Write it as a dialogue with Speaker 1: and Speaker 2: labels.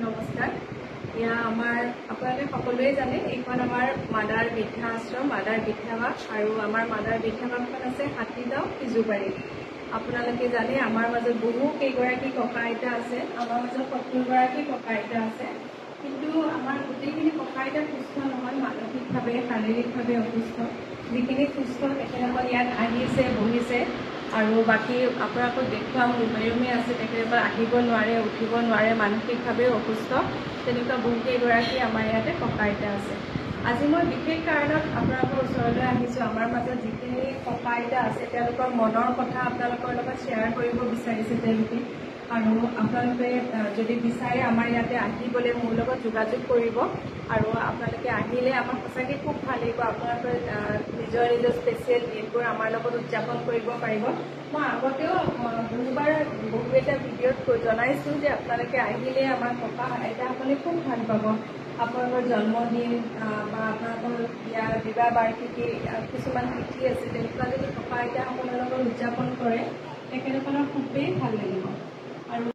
Speaker 1: নমস্কাৰ। ইয়া আমাৰ আপোনালোকে সকলোৱে জানে এইখন আমাৰ মাদাৰ বৃদ্ধা আশ্ৰম, মাদাৰ বৃদ্ধাবাস, আৰু আমাৰ মাদাৰ বৃদ্ধাবাসখন আছে হাতীগাঁও সিজুবাৰী। আপোনালোকে জানে আমাৰ মাজত বহু কেইগৰাকী ককা আইতা আছে, আমাৰ মাজত 70গৰাকী ককা আইতা আছে, কিন্তু আমাৰ গোটেইখিনি ককা আইতা সুস্থ নহয়, মানসিকভাৱে শাৰীৰিকভাৱে অসুস্থ। যিখিনি সুস্থ তেখেতসকল ইয়াত আহিছে, বহিছে, আৰু বাকী আপোনালোকক দেখুৱাম ৰুমে আছে, তেখেতসকল আহিব নোৱাৰে, উঠিব নোৱাৰে, মানসিকভাৱেও অসুস্থ। তেনেকুৱা বহুকেইগৰাকী আমাৰ ইয়াতে ককা আইতা আছে। আজি মই বিশেষ কাৰণত আপোনালোকৰ ওচৰলৈ আহিছোঁ। আমাৰ মাজত যিখিনি ককা আইতা আছে তেওঁলোকৰ মনৰ কথা আপোনালোকৰ লগত শ্বেয়াৰ কৰিব বিচাৰিছে তেওঁলোকে, আৰু আপোনালোকে যদি বিচাৰে আমাৰ ইয়াতে আহিবলৈ মোৰ লগত যোগাযোগ কৰিব, আৰু আপোনালোকে আহিলে আমাৰ সঁচাকৈ খুব ভাল লাগিব। আপোনালোকে নিজৰ নিজৰ স্পেচিয়েল দিনবোৰ আমাৰ লগত উদযাপন কৰিব পাৰিব। মই আগতেও বহুবাৰ বহু এটা ভিডিঅ'ত জনাইছোঁ যে আপোনালোকে আহিলে আমাৰ ককা আইতাসকলে খুব ভাল পাব। আপোনালোকৰ জন্মদিন বা আপোনালোকৰ বিবাহ বাৰ্ষিকী কিছুমান তিথি আছে, তেনেকুৱা যদি ককা আইতাসকলৰ লগত উদযাপন কৰে তেখেতসকলৰ খুবেই ভাল লাগিব। আৰু